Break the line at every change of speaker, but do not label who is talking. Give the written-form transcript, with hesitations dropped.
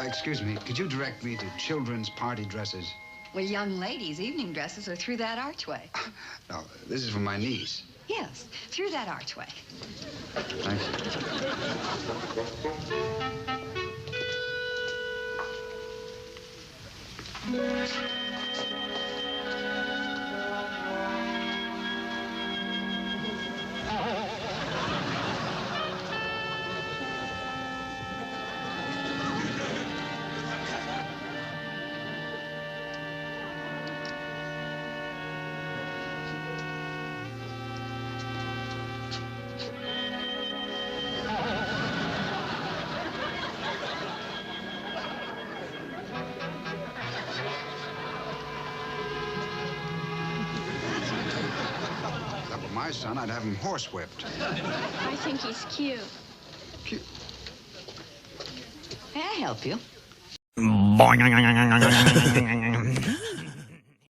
Excuse me, could you direct me to children's party dresses?
Well, young ladies' evening dresses are through that archway.
No, this is for my niece.
Yes, through that archway.
Thanks. My son, I'd have him horsewhipped.
I think he's cute.
Cute.
May I help you?
Boing-oing-oing-oing-oing-oing.